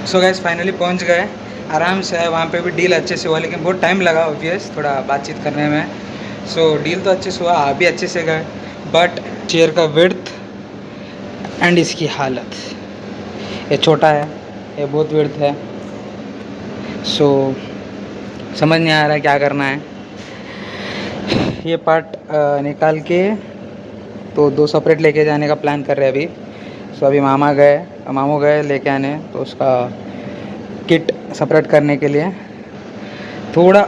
सो gas finally पहुंच गए, आराम से है। वहाँ पे भी डील अच्छे से हुआ, लेकिन बहुत टाइम लगा ऑब्वियस थोड़ा बातचीत करने में। सो डील तो अच्छे से हुआ, आप भी अच्छे से गए, बट चेयर का विड्थ एंड इसकी हालत, ये छोटा है, ये बहुत विड्थ है। सो समझ नहीं आ रहा है क्या करना है। ये पार्ट निकाल के तो दो सेपरेट लेके जाने का प्लान कर रहे हैं अभी। सो अभी मामू गए लेके आने, तो उसका किट सेपरेट करने के लिए थोड़ा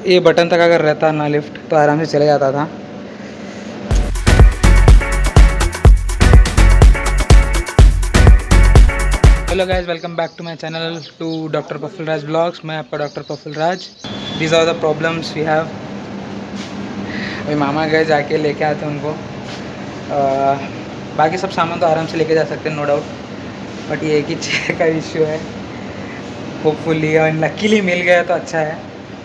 ये बटन तक अगर रहता ना लिफ्ट तो आराम से चले जाता था। Hello guys, welcome back to my channel to doctor Praful Raj blogs. मैं आपका doctor Praful Raj. These are the problems we have. अभी मामा गए, जाके लेके आते हैं उनको। बाकी सब सामान तो आराम से लेके जा सकते हैं, नो डाउट, बट ये एक ही चेयर का इश्यू है। होपफुली और लकीली मिल गया तो अच्छा है।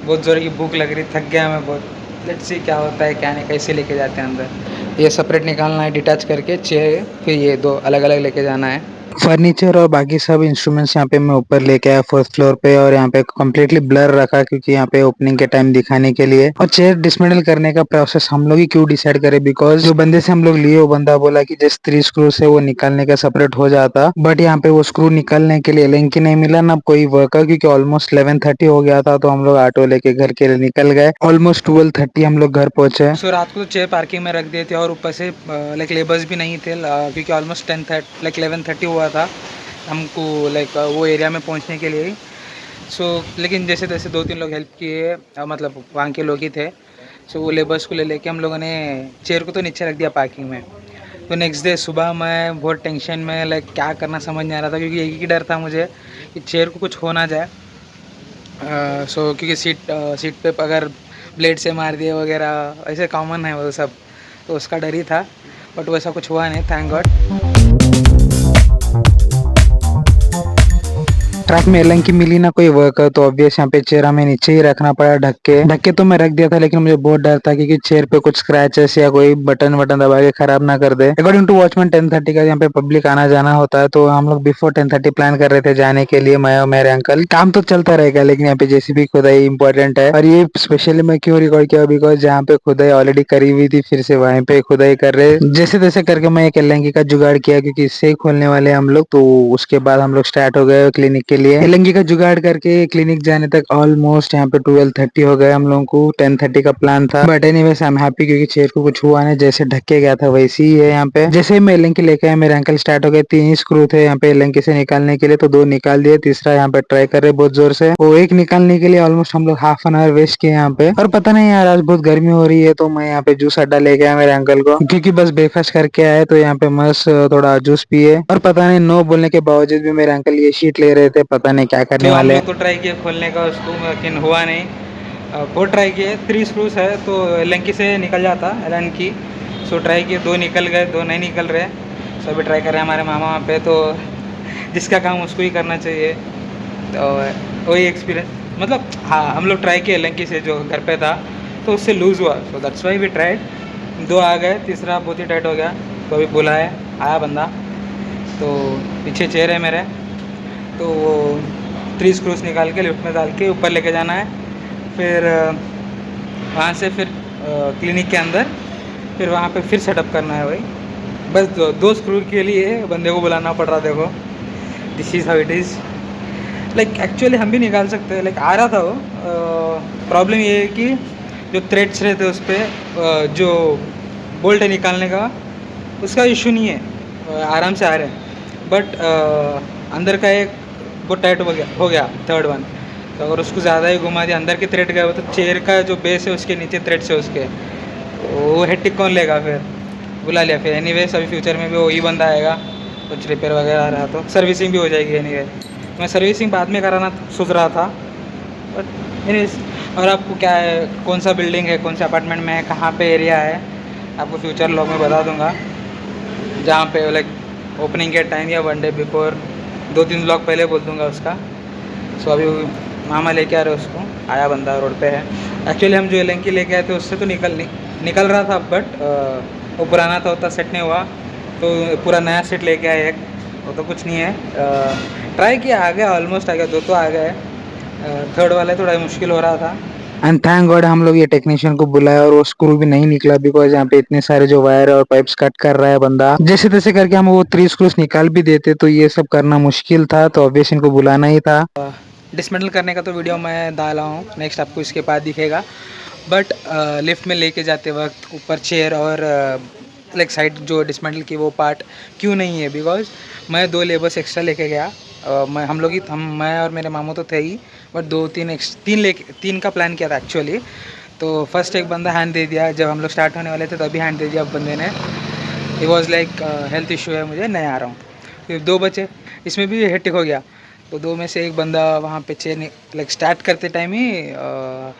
बहुत ज़ोर की भूख लग रही, थक गया मैं बहुत। लेट्स सी क्या होता है क्या नहीं, कैसे लेके जाते हैं अंदर। ये सेपरेट निकालना है डिटैच करके चेयर, फिर ये दो अलग अलग लेके जाना है। फर्नीचर और बाकी सब इंस्ट्रूमेंट्स यहाँ पे मैं ऊपर लेके आया फर्स्ट फ्लोर पे, और यहाँ पे कम्प्लीटली ब्लर रखा क्योंकि यहाँ पे ओपनिंग के टाइम दिखाने के लिए। और चेयर डिसमेंटल करने का प्रोसेस हम लोग ही क्यों डिसाइड करें, बिकॉज जो बंदे से हम लोग लिए वो बंदा बोला कि जिस 3 स्क्रू से वो निकालने का सेपरेट हो जाता, बट यहाँ पे वो स्क्रू निकालने के लिए लिंक ही नहीं मिला ना कोई वर्कर, क्योंकि ऑलमोस्ट 11:30 हो गया था। तो हम लोग ऑटो लेके घर के लिए निकल गए। ऑलमोस्ट 12:30 हम लोग घर पहुंचे। सो रात को तो चेयर पार्किंग में रख दिए थे, और ऊपर से लाइक लेबर्स भी नहीं थे, क्योंकि ऑलमोस्ट 10:30 लाइक 11:30 हुआ था हमको, लाइक वो एरिया में पहुंचने के लिए ही। सो लेकिन जैसे तैसे 2-3 लोग हेल्प किए, मतलब वहाँ के लोग ही थे। सो वो लेबर्स को ले लेके हम लोगों ने चेयर को तो नीचे रख दिया पार्किंग में। तो नेक्स्ट डे सुबह मैं बहुत टेंशन में, लाइक क्या करना समझ नहीं आ रहा था, क्योंकि एक ही डर था मुझे कि चेयर को कुछ हो ना जाए। सो क्योंकि सीट पे अगर ब्लेड से मार दिए वगैरह, ऐसे कॉमन है वो सब, तो उसका डर ही था। बट वैसा कुछ हुआ नहीं, थैंक गॉड। ट्रक में एलन की मिली ना कोई वर्कर, तो ऑब्वियस यहाँ पे चेयर हमें नीचे ही रखना पड़ा ढक के तो मैं रख दिया था, लेकिन मुझे बहुत डर था कि चेयर पे कुछ स्क्रैचेस या कोई बटन दबा के खराब ना कर दे। अकॉर्डिंग टू वॉचमैन 10:30 का यहाँ पे पब्लिक आना जाना होता है, तो हम लोग बिफोर 10:30 प्लान कर रहे थे जाने के लिए, मैं और मेरे अंकल। काम तो चलता रहेगा, लेकिन यहाँ पे जेसीबी खुदाई इंपॉर्टेंट है। और ये स्पेशली मैं क्यों रिकॉर्ड किया, बिकॉज जहाँ पे खुदाई ऑलरेडी करी हुई थी, फिर से वहीं पे खुदाई कर रहे। जैसे तैसे करके मैं एक एलएनगी का जुगाड़ किया, क्योंकि इससे ही खोलने वाले हम लोग। तो उसके बाद हम लोग स्टार्ट हो गए क्लिनिक के लिए। एलएनगी का जुगाड़ करके क्लिनिक जाने तक ऑलमोस्ट यहाँ पे 12:30 हो गए हम लोगों को। 10:30 का प्लान था, but anyways I am happy, क्योंकि चेयर को कुछ हुआ नहीं। जैसे ढक के गया था वैसे ही है। यहाँ पे जैसे ही मैं एलएनगी लेके आया, मेरे अंकल स्टार्ट हो गए। 3 ही स्क्रू थे यहाँ पे एलएनगी से निकालने के लिए, तो 2 निकाल दिए, तीसरा यहाँ पे ट्राई कर रहे बहुत जोर से। वो एक निकालने के लिए ऑलमोस्ट हम लोग हाफ एन आवर वेस्ट किए यहाँ पे। और पता नहीं यार, आज बहुत गर्मी हो रही है, तो मैं यहाँ पे जूस अड्डा लेके आया मेरे अंकल को, क्योंकि बस ब्रेकफास्ट करके आए, तो यहाँ पे मस्त थोड़ा जूस पिए। और पता नहीं नो बोलने के बावजूद भी मेरे अंकल ये शीट ले रहे थे, पता नहीं क्या करने वाले। हम लोग तो ट्राई किए खोलने का उसको, लेकिन हुआ नहीं। बहुत ट्राई किए, 3 स्क्रूज है तो एलएनकी से निकल जाता एलएनकी। सो ट्राई किए, 2 निकल गए, 2 नहीं निकल रहे। सो अभी ट्राई कर रहे हैं हमारे मामा वहाँ पे, तो जिसका काम उसको ही करना चाहिए। तो वही एक्सपीरियंस, मतलब हाँ, हम लोग ट्राई किए एलएनकी से जो घर पे था, तो उससे लूज़ हुआ। So that's why we tried. 2 आ गए, तीसरा बहुत ही टाइट हो गया। तो अभी बुलाए, आया बंदा, तो पीछे चेयर है मेरे, तो वो 3 स्क्रूज निकाल के लिफ्ट में डाल के ऊपर लेके जाना है। फिर वहाँ से फिर क्लिनिक के अंदर, फिर वहाँ पे फिर सेटअप करना है भाई। बस 2 स्क्रू के लिए बंदे को बुलाना पड़ रहा। देखो, this is how it is. Like actually हम भी निकाल सकते हैं, लाइक आ रहा था वो। प्रॉब्लम ये है कि जो थ्रेड्स रहते हैं उस पर, जो बोल्ट है निकालने का, उसका इशू नहीं है, आराम से आ रहे हैं। बट अंदर का एक बहुत टाइट हो गया थर्ड वन, तो अगर उसको ज़्यादा ही घुमा दिया, अंदर के थ्रेड गए, तो चेयर का जो बेस है उसके नीचे थ्रेड्स है उसके, वो हेड कौन लेगा। फिर बुला लिया। फिर एनीवेज अभी फ्यूचर में भी वही बंदा आएगा, कुछ रिपेयर वगैरह आ रहा तो सर्विसिंग भी हो जाएगी। एनीवे मैं सर्विसिंग बाद में कराना सोच रहा था, बट एनीवेज। और आपको क्या है, कौन सा बिल्डिंग है, कौन से अपार्टमेंट में है, कहाँ पे एरिया है, आपको फ्यूचर लॉग में बता दूंगा, जहाँ पे लाइक ओपनिंग के टाइम या 1 डे बिफोर, 2-3 ब्लॉग पहले बोल दूंगा उसका। सो अभी मामा लेके आ रहे उसको, आया बंदा रोड पे है। एक्चुअली हम जो एलएनकी लेके आए थे उससे तो निकल रहा था, बट वो पुराना था, उतना सेट नहीं हुआ, तो पूरा नया सेट लेके आए एक। वो तो कुछ नहीं है, ट्राई किया, आ गया, ऑलमोस्ट आ गया, 2 तो आ गए, थर्ड वाला थोड़ा मुश्किल हो रहा था। एंड थैंक गॉड हम लोग ये टेक्नीशियन को बुलाया और वो स्क्रू भी नहीं निकला, बिकॉज यहाँ पे इतने सारे जो वायर और पाइप्स कट कर रहा है बंदा, जैसे तैसे करके हम वो 3 स्क्रूज निकाल भी देते तो ये सब करना मुश्किल था, तो ऑब्वियस इनको बुलाना ही था। डिसमेंटल करने का तो वीडियो मैं डाला हूँ, नेक्स्ट आपको इसके बाद दिखेगा। बट लिफ्ट में लेके जाते वक्त ऊपर चेयर और लाइक साइड जो डिसमेंटल की वो पार्ट क्यों नहीं है, बिकॉज मैं 2 लेबर्स एक्स्ट्रा लेके गया। मैं और मेरे मामू तो थे ही, बट 3 का प्लान किया था एक्चुअली। तो फर्स्ट एक बंदा हैंड दे दिया, जब हम लोग स्टार्ट होने वाले थे तभी हैंड दे दिया बंदे ने। It was like health issue है, मुझे नहीं आ रहा हूँ। फिर 2 बचे, इसमें भी हेक्टिक हो गया। तो 2 में से एक बंदा वहाँ पे चेयर लाइक स्टार्ट करते टाइम ही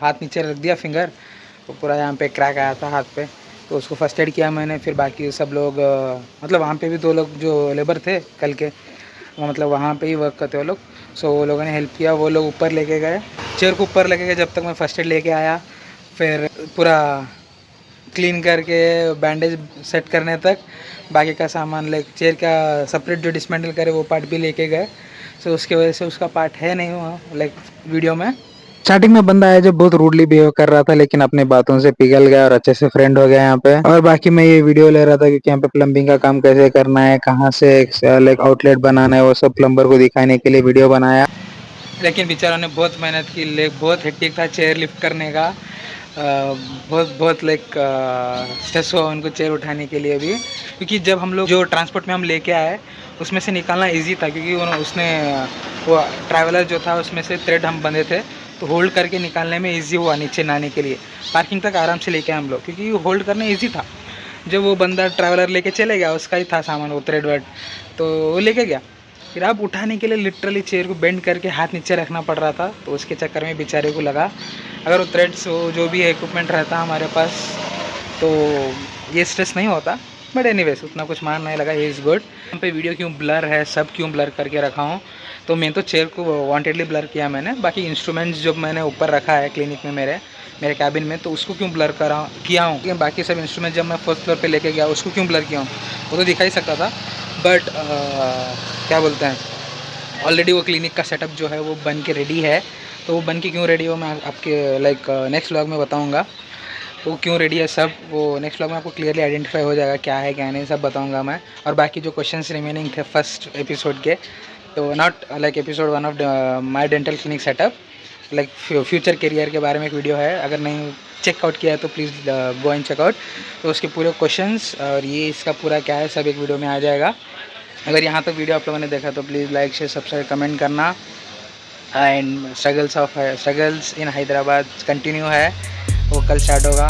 हाथ नीचे रख दिया, फिंगर तो पूरा यहाँ पे क्रैक आया था हाथ पे, तो उसको फर्स्ट एड किया मैंने। फिर बाकी सब लोग मतलब वहाँ पे भी 2 लोग जो लेबर थे कल के, वो मतलब वहाँ पे ही वर्क करते वो लोग, सो वो लोगों ने हेल्प किया। वो लोग ऊपर लेके गए, चेयर को ऊपर लेके गए, जब तक मैं फर्स्ट एड लेके आया। फिर पूरा क्लीन करके बैंडेज सेट करने तक बाकी का सामान लाइक चेयर का सेपरेट जो डिसमेंटल करे वो पार्ट भी लेके गए। सो उसकी वजह से उसका पार्ट है नहीं हुआ लाइक वीडियो में। स्टार्टिंग में बंदा आया जो बहुत रूडली बिहेव कर रहा था, लेकिन अपने बातों से पिघल गया और अच्छे से फ्रेंड हो गया यहाँ पे। और बाकी मैं ये वीडियो ले रहा था क्योंकि यहाँ पे प्लम्बिंग का काम कैसे करना है, कहाँ से लाइक आउटलेट बनाना है, वो सब प्लम्बर को दिखाने के लिए वीडियो बनाया। लेकिन बेचारों ने बहुत मेहनत की, लेक बहुत हेक्टिक था चेयर लिफ्ट करने का। बहुत बहुत लाइक स्ट्रेस हुआ उनको चेयर उठाने के लिए भी, क्योंकि जब हम लोग जो ट्रांसपोर्ट में हम लेके आए उसमें से निकालना इजी था, क्योंकि उसने वो ट्रैवलर जो था उसमें से थ्रेड हम बंधे थे, तो होल्ड करके निकालने में इजी हुआ नीचे लाने के लिए। पार्किंग तक आराम से लेके आए हम लोग, क्योंकि होल्ड करना इजी था। जब वो बंदा ट्रैवलर लेके चले गया, उसका ही था सामान वो थ्रेड वर्ड, तो वो लेके गया। फिर आप उठाने के लिए लिटरली चेयर को बेंड करके हाथ नीचे रखना पड़ रहा था, तो उसके चक्कर में बेचारे को लगा। अगर वो थ्रेड्स वो जो भी इक्विपमेंट रहता हमारे पास तो ये स्ट्रेस नहीं होता। बट एनीवेज उतना कुछ मान नहीं लगा, ये इज़ गुड। यहाँ पे वीडियो क्यों ब्लर है, सब क्यों ब्लर करके रखा हूँ, तो मैं तो चेयर को वांटेडली ब्लर किया मैंने। बाकी इंस्ट्रूमेंट्स जो मैंने ऊपर रखा है क्लिनिक में मेरे कैबिन में, तो उसको क्यों ब्लर किया हूँ, क्योंकि बाकी सब इंस्ट्रूमेंट जब मैं फर्स्ट फ्लोर पे लेके गया उसको क्यों ब्लर किया हूँ, वो तो दिखा ही सकता था। बट क्या बोलते हैं, ऑलरेडी वो क्लिनिक का सेटअप जो है वो बन के रेडी है। तो वो बन के क्यों रेडी हो मैं आपके लाइक नेक्स्ट व्लॉग में बताऊँगा, वो क्यों रेडी है सब, वो नेक्स्ट व्लॉग में आपको क्लियरली आइडेंटिफाई हो जाएगा क्या है क्या नहीं, सब बताऊंगा मैं। और बाकी जो क्वेश्चंस रिमेनिंग थे फर्स्ट एपिसोड के, तो not like episode 1 of my dental clinic setup, like future career के बारे में एक वीडियो है, अगर नहीं चेकआउट किया है तो प्लीज़ गो एंड चेकआउट। तो उसके पूरे क्वेश्चंस और ये इसका पूरा क्या है सब एक वीडियो में आ जाएगा। अगर यहाँ तक वीडियो आप लोगों ने देखा तो please like share subscribe comment करना। And struggles in Hyderabad continue है, वो कल स्टार्ट होगा।